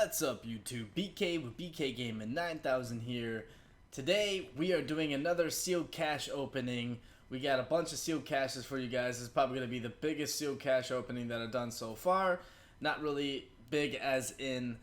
What's up YouTube? BK with BK Gaming 9000 here. Today we are doing another sealed cache opening. We got a bunch of sealed caches for you guys. This is probably going to be the biggest sealed cache opening that I've done so far. Not really big as in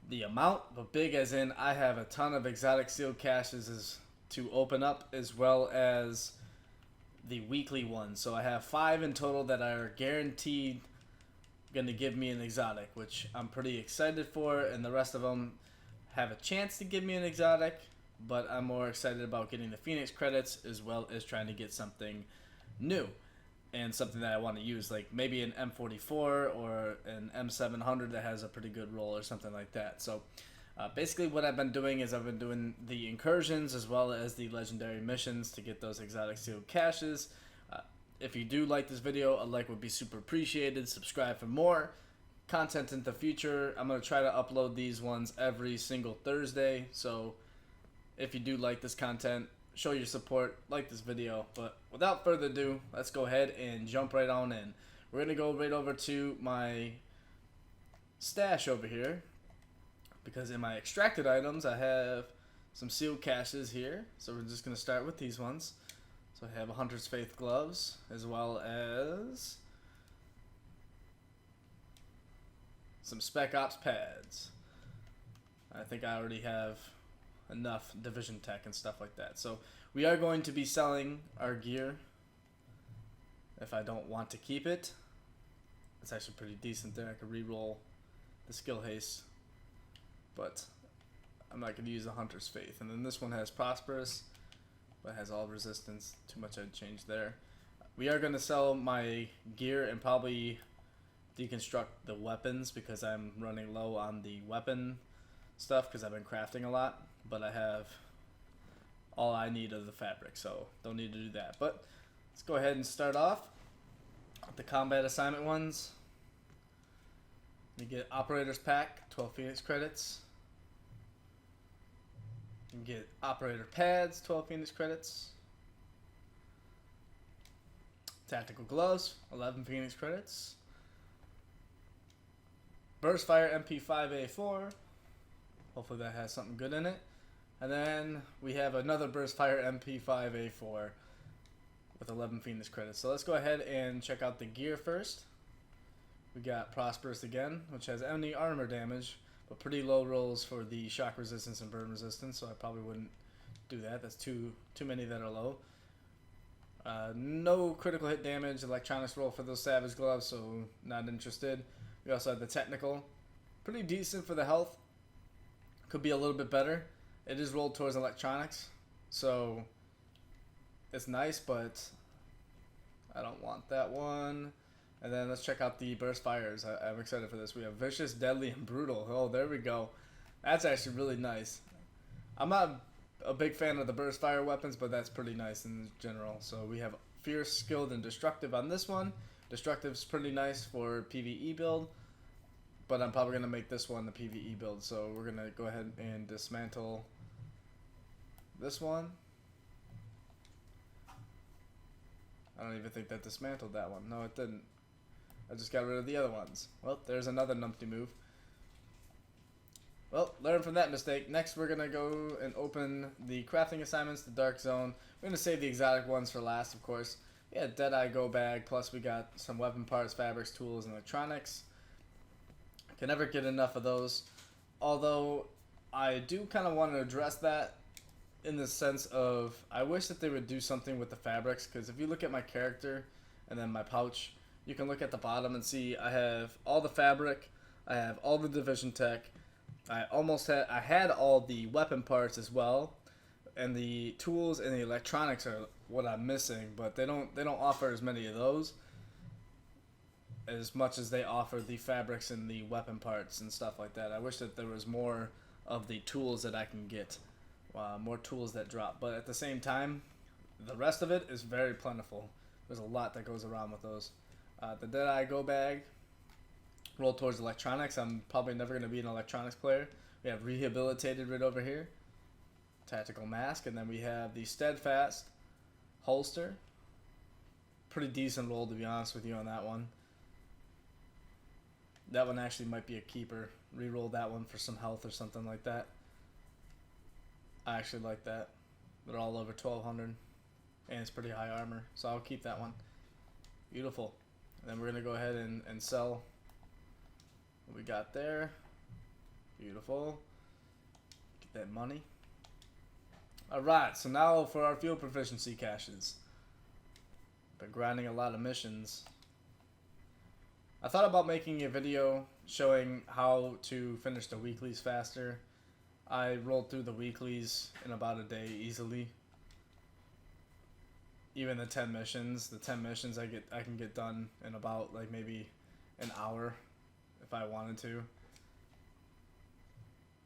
the amount, but big as in I have a ton of exotic sealed caches to open up, as well as the weekly ones. So I have 5 in total that are guaranteed going to give me an exotic, which I'm pretty excited for, and the rest of them have a chance to give me an exotic, but I'm more excited about getting the Phoenix credits as well as trying to get something new and something that I want to use, like maybe an M44 or an M700 that has a pretty good roll or something like that. So basically what I've been doing is I've been doing the incursions as well as the legendary missions to get those exotic sealed caches. If you do like this video, a like would be super appreciated. Subscribe for more content in the future. I'm going to try to upload these ones every single Thursday. So if you do like this content, show your support, like this video. But without further ado, let's go ahead and jump right on in. We're going to go right over to my stash over here, because in my extracted items I have some sealed caches here. So we're just going to start with these ones. So I have a Hunter's Faith gloves, as well as some Spec Ops pads. I think I already have enough Division Tech and stuff like that. So we are going to be selling our gear if I don't want to keep it. It's actually pretty decent there. I could re-roll the skill haste, but I'm not going to use the Hunter's Faith. And then this one has Prosperous, but has all resistance. Too much I'd change there. We are going to sell my gear and probably deconstruct the weapons, because I'm running low on the weapon stuff because I've been crafting a lot, but I have all I need of the fabric, so don't need to do that. But let's go ahead and start off with the combat assignment ones. You get Operator's Pack, 12 Phoenix credits. You can get Operator Pads, 12 Phoenix credits. Tactical Gloves, 11 Phoenix credits. Burst Fire MP5A4. Hopefully that has something good in it. And then we have another Burst Fire MP5A4 with 11 Phoenix credits. So let's go ahead and check out the gear first. We got Prosperous again, which has any armor damage, but pretty low rolls for the shock resistance and burn resistance, so I probably wouldn't do that. That's too many that are low. No critical hit damage, electronics roll for those Savage gloves, so not interested. We also have the technical. Pretty decent for the health. Could be a little bit better. It is rolled towards electronics, so it's nice, but I don't want that one. And then let's check out the Burst Fires. I'm excited for this. We have Vicious, Deadly, and Brutal. Oh, there we go. That's actually really nice. I'm not a big fan of the Burst Fire weapons, but that's pretty nice in general. So we have Fierce, Skilled, and Destructive on this one. Destructive's pretty nice for PvE build, but I'm probably going to make this one the PvE build. So we're going to go ahead and dismantle this one. I don't even think that dismantled that one. No, it didn't. I just got rid of the other ones. Well, there's another numpty move. Well, learn from that mistake. Next, we're going to go and open the crafting assignments, the Dark Zone. We're going to save the exotic ones for last, of course. Yeah, Deadeye Go Bag, plus we got some weapon parts, fabrics, tools, and electronics. Can never get enough of those. Although, I do kind of want to address that in the sense of, I wish that they would do something with the fabrics, because if you look at my character and then my pouch, you can look at the bottom and see I have all the fabric, I have all the Division Tech, I had all the weapon parts as well, and the tools and the electronics are what I'm missing, but they don't offer as many of those as much as they offer the fabrics and the weapon parts and stuff like that. I wish that there was more of the tools that I can get, more tools that drop, but at the same time, the rest of it is very plentiful. There's a lot that goes around with those. The Deadeye Go Bag, roll towards electronics. I'm probably never going to be an electronics player. We have Rehabilitated right over here. Tactical Mask. And then we have the Steadfast Holster. Pretty decent roll, to be honest with you, on that one. That one actually might be a keeper. Reroll that one for some health or something like that. I actually like that. They're all over 1200, and it's pretty high armor, so I'll keep that one. Beautiful. And then we're gonna go ahead and sell what we got there. Beautiful. Get that money. Alright, so now for our field proficiency caches. Been grinding a lot of missions. I thought about making a video showing how to finish the weeklies faster. I rolled through the weeklies in about a day easily. Even the 10 missions I can get done in about like maybe an hour if I wanted to.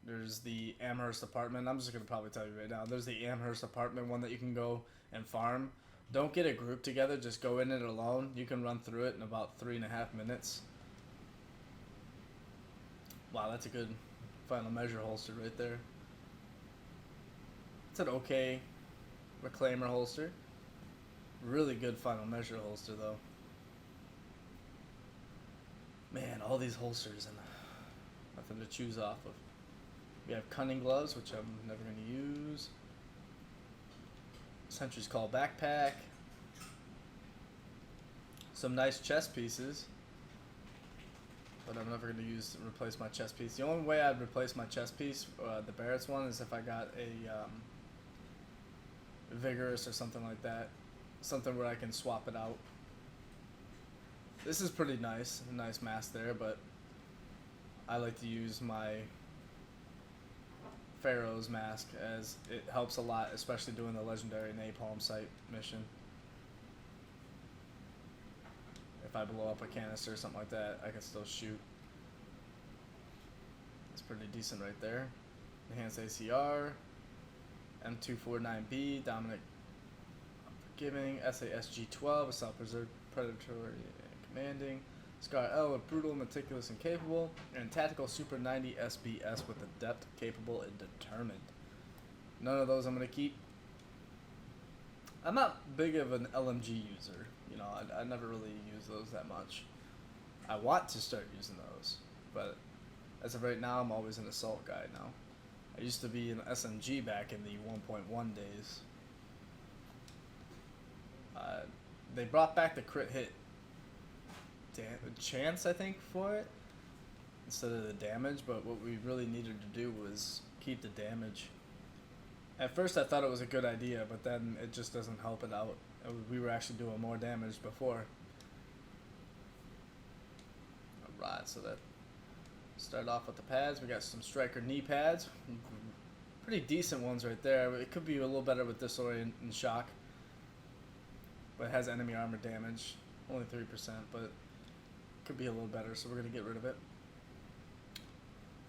There's the Amherst apartment. I'm just gonna probably tell you right now. There's the Amherst apartment one that you can go and farm. Don't get a group together, just go in it alone. You can run through it in about 3.5 minutes. Wow, that's a good final measure holster right there. It's an okay reclaimer holster. Really good final measure holster though. Man, all these holsters and nothing to choose off of. We have cunning gloves, which I'm never going to use. Sentry's Call backpack. Some nice chest pieces. But I'm never going to replace my chest piece. The only way I'd replace my chest piece, the Barrett's one, is if I got a Vigorous or something like that. Something where I can swap it out. This is pretty nice. A nice mask there, but I like to use my Pharaoh's mask as it helps a lot, especially doing the legendary napalm site mission. If I blow up a canister or something like that, I can still shoot. It's pretty decent right there. Enhanced ACR, M249B, Dominant Unforgiving, SASG-12, Assault Preserved, Predatory and Commanding, Scar L with Brutal, Meticulous, and Capable, and Tactical Super 90 SBS with Adept, Capable, and Determined. None of those I'm going to keep. I'm not big of an LMG user. You know, I never really use those that much. I want to start using those, but as of right now, I'm always an Assault guy now. I used to be an SMG back in the 1.1 days. They brought back the crit hit chance, I think, for it instead of the damage, but what we really needed to do was keep the damage. At first I thought it was a good idea, but then it just doesn't help it out. We were actually doing more damage before. Alright, so that start off with the pads. We got some striker knee pads, pretty decent ones right there. It could be a little better with Disorient and Shock, but it has enemy armor damage, only 3%, but could be a little better, so we're going to get rid of it.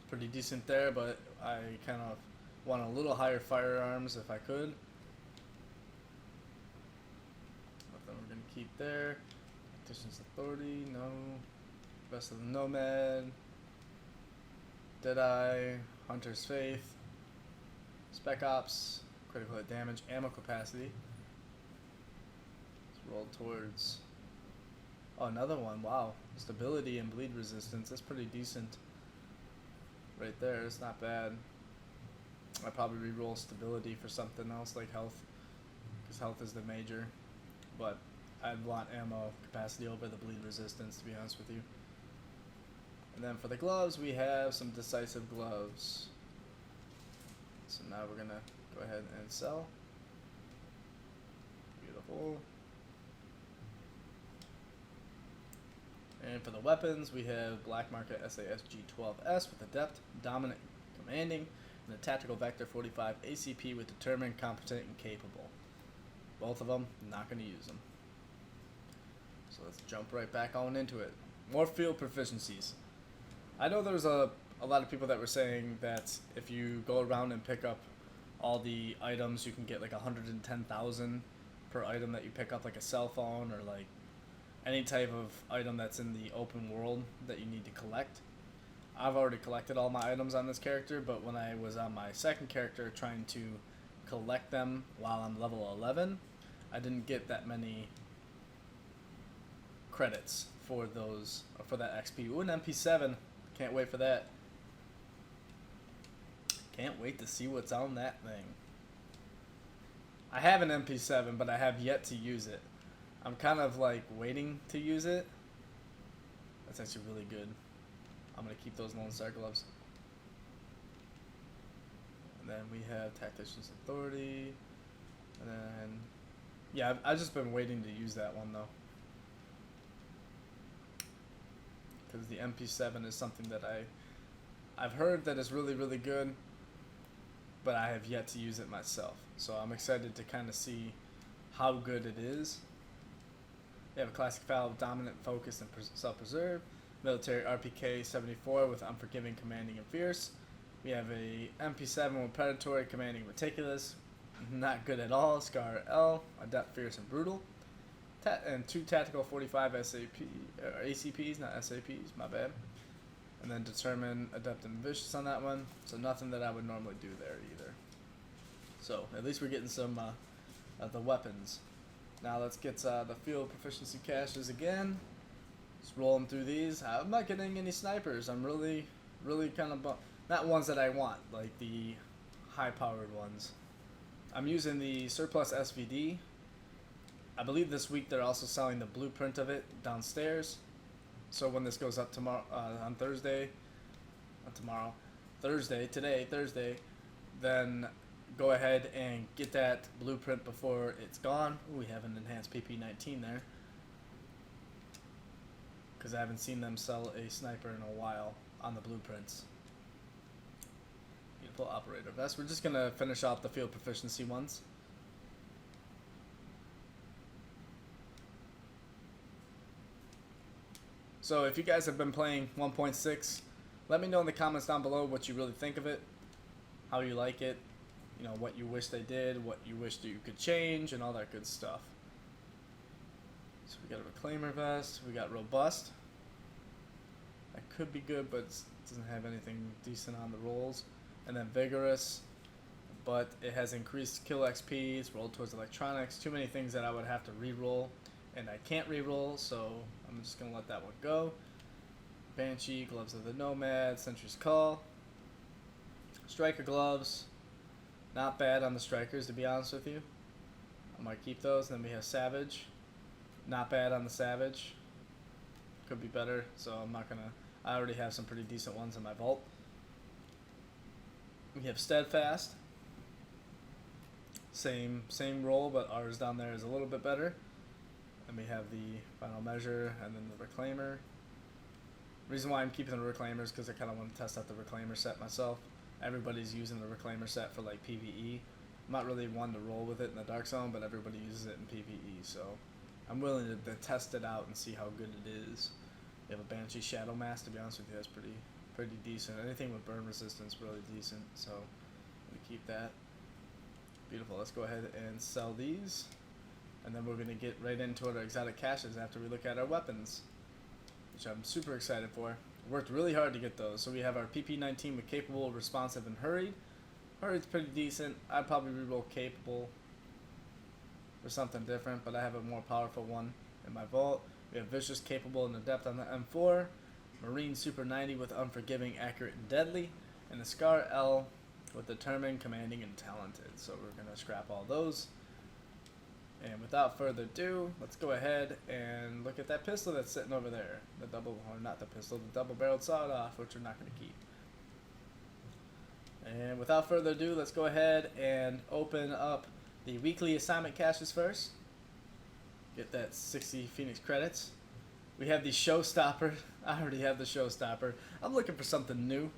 Pretty decent there, but I kind of want a little higher firearms if I could. But then we're going to keep there. Tactician's Authority, no. Rest of the Nomad. Deadeye, Hunter's Faith. Spec Ops, critical hit damage, ammo capacity. Let's roll towards... Oh, another one. Wow. Stability and bleed resistance. That's pretty decent. Right there. It's not bad. I'd probably re-roll stability for something else like health, because health is the major. But I'd want ammo capacity over the bleed resistance, to be honest with you. And then for the gloves, we have some decisive gloves. So now we're going to go ahead and sell. Beautiful. And for the weapons, we have Black Market SASG-12S with Adept, Dominant, Commanding, and the Tactical Vector 45 ACP with Determined, Competent, and Capable. Both of them, not going to use them. So let's jump right back on into it. More field proficiencies. I know there's a lot of people that were saying that if you go around and pick up all the items, you can get like 110,000 per item that you pick up, like a cell phone or like any type of item that's in the open world that you need to collect. I've already collected all my items on this character, but when I was on my second character trying to collect them while I'm level 11, I didn't get that many credits for that XP. Ooh, an MP7. Can't wait for that. Can't wait to see what's on that thing. I have an MP7, but I have yet to use it. I'm kind of like waiting to use it. That's actually really good. I'm going to keep those Lone Star gloves. And then we have Tactician's Authority. And then, yeah, I've just been waiting to use that one though. Because the MP7 is something that I've heard that is really, really good, but I have yet to use it myself. So I'm excited to kind of see how good it is. We have a classic valve, dominant, focus, and self-preserve. Military RPK 74 with unforgiving, commanding, and fierce. We have a MP7 with predatory, commanding, meticulous. Not good at all. Scar L, adept, fierce, and brutal. And 2 tactical 45 ACPs, not SAPs, my bad. And then determine, adept, and vicious on that one. So nothing that I would normally do there either. So at least we're getting some of the weapons. Now let's get the field proficiency caches again. Just rolling through these. I'm not getting any snipers. I'm really kind of not ones that I want, like the high-powered ones. I'm using the surplus SVD. I believe this week they're also selling the blueprint of it downstairs. So when this goes up tomorrow, on Thursday, not tomorrow, Thursday, then go ahead and get that blueprint before it's gone. Ooh, we have an enhanced PP19 there. Because I haven't seen them sell a sniper in a while on the blueprints. Beautiful operator vest. We're just going to finish off the field proficiency ones. So if you guys have been playing 1.6, let me know in the comments down below what you really think of it, how you like it, you know, what you wish they did, what you wish that you could change, and all that good stuff. So we got a reclaimer vest, we got robust. That could be good, but it doesn't have anything decent on the rolls. And then vigorous, but it has increased kill XP, it's rolled towards electronics, too many things that I would have to re-roll, and I can't re-roll, so I'm just going to let that one go. Banshee, gloves of the Nomad, Sentry's Call. Striker gloves, not bad on the strikers to be honest with you. I might keep those. Then we have Savage, not bad on the Savage. Could be better, so I'm not going to, I already have some pretty decent ones in my vault. We have Steadfast. Same roll, but ours down there is a little bit better. And we have the Final Measure and then the Reclaimer. Reason why I'm keeping the Reclaimer is because I kind of want to test out the Reclaimer set myself. Everybody's using the Reclaimer set for like PvE. I'm not really one to roll with it in the Dark Zone, but everybody uses it in PvE, so I'm willing to test it out and see how good it is. We have a Banshee Shadow Mask. To be honest with you, that's pretty decent. Anything with burn resistance really decent, so I'm gonna keep that. Beautiful. Let's go ahead and sell these. And then we're going to get right into our exotic caches after we look at our weapons, which I'm super excited for. Worked really hard to get those. So we have our PP19 with capable, responsive, and hurried. Hurried's pretty decent. I'd probably reroll capable for something different, but I have a more powerful one in my vault. We have vicious, capable, and adept on the M4. Marine Super 90 with unforgiving, accurate, and deadly. And the Scar L with determined, commanding, and talented. So we're going to scrap all those. And without further ado, let's go ahead and look at that pistol that's sitting over there. The double-barreled sawed-off, which we're not going to keep. And without further ado, let's go ahead and open up the weekly assignment caches first. Get that 60 Phoenix credits. We have the Showstopper. I already have the Showstopper. I'm looking for something new.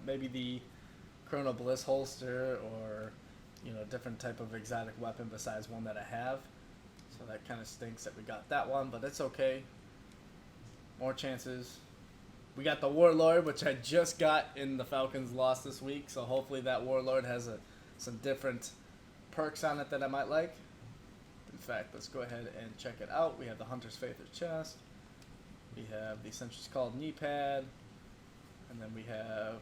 Maybe the Chrono Bliss holster, or you know, different type of exotic weapon besides one that I have. So that kind of stinks that we got that one, but it's okay. More chances. We got the Warlord, which I just got in the Falcons loss this week, so hopefully that Warlord has some different perks on it that I might like. In fact, let's go ahead and check it out. We have the Hunter's Faith chest. We have the Sentry's Call knee pad. And then we have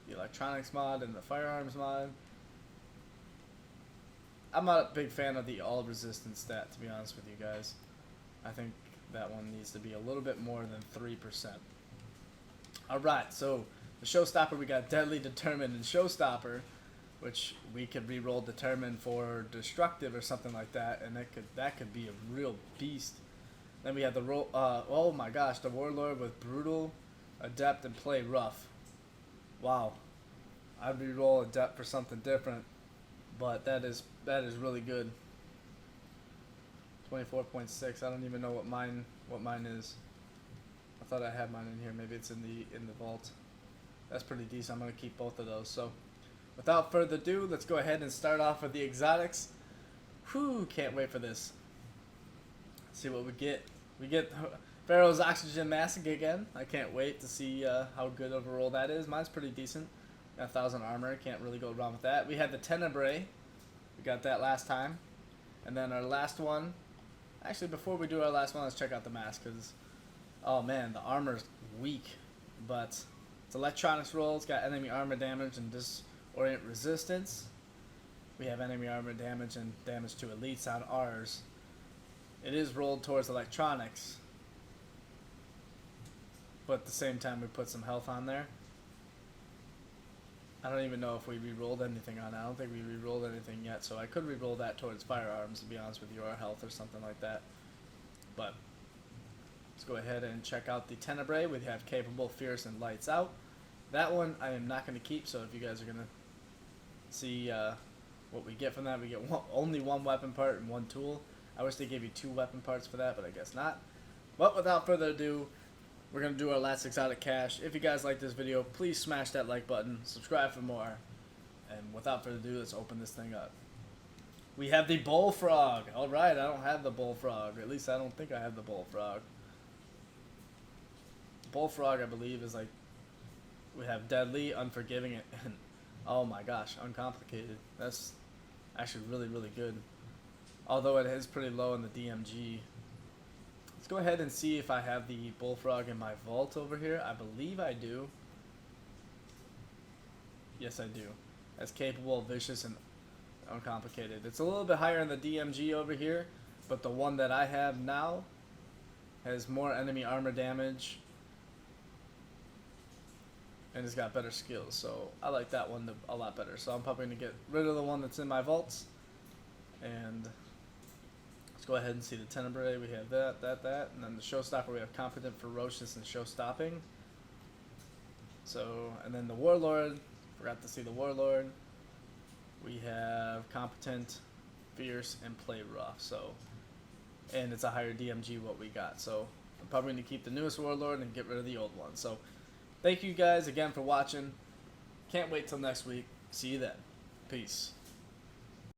the electronics mod and the firearms mod. I'm not a big fan of the all resistance stat, to be honest with you guys. I think that one needs to be a little bit more than 3%. Alright, so The Showstopper, we got Deadly, Determined, and Showstopper, which we could re-roll Determined for Destructive or something like that, and that could be a real beast. Then we have the oh my gosh, the Warlord with Brutal, Adept, and Play Rough. Wow, I'd re-roll Adept for something different, but that is really good. 24.6. I don't even know what mine is. I thought I had mine in here. Maybe it's in the vault. That's pretty decent. I'm gonna keep both of those. So, without further ado, let's go ahead and start off with the exotics. Whew, can't wait for this. Let's see what we get. We get Pharaoh's Oxygen Mask again. I can't wait to see how good of a roll that is. Mine's pretty decent. Got 1,000 armor. Can't really go wrong with that. We had the Tenebrae. We got that last time. And then our last one. Actually, before we do our last one, let's check out the mask. Because, oh man, the armor's weak. But it's electronics roll. It's got enemy armor damage and disorient resistance. We have enemy armor damage and damage to elites on ours. It is rolled towards electronics, but at the same time we put some health on there. I don't even know if we re-rolled anything on it. I don't think we re-rolled anything yet, so I could re-roll that towards firearms, to be honest with you, or health or something like that. But let's go ahead and check out the Tenebrae. We have Capable, Fierce, and Lights Out. That one I am not going to keep, so if you guys are going to see what we get from that, we get only one weapon part and one tool. I wish they gave you 2 weapon parts for that, but I guess not. But without further ado, we're going to do our last exotic cache. If you guys like this video, please smash that like button, subscribe for more, and without further ado, let's open this thing up. We have the Bullfrog. Alright, I don't have the Bullfrog. At least I don't think I have the Bullfrog. Bullfrog, I believe, is like, we have Deadly, Unforgiving, and oh my gosh, Uncomplicated. That's actually really, really good. Although it is pretty low in the DMG. Let's go ahead and see if I have the Bullfrog in my vault over here. I believe I do. Yes, I do. That's Capable, Vicious, and Uncomplicated. It's a little bit higher in the DMG over here, but the one that I have now has more enemy armor damage, and it's got better skills. So I like that one a lot better. So I'm probably going to get rid of the one that's in my vaults, and let's go ahead and see the Tenebrae. We have that, and then the Showstopper, we have Competent, Ferocious, and Show-Stopping. So, and then the Warlord, forgot to see the Warlord. We have Competent, Fierce, and Play Rough. So, and it's a higher DMG what we got. So, I'm probably going to keep the newest Warlord and get rid of the old one. So, thank you guys again for watching. Can't wait till next week. See you then. Peace.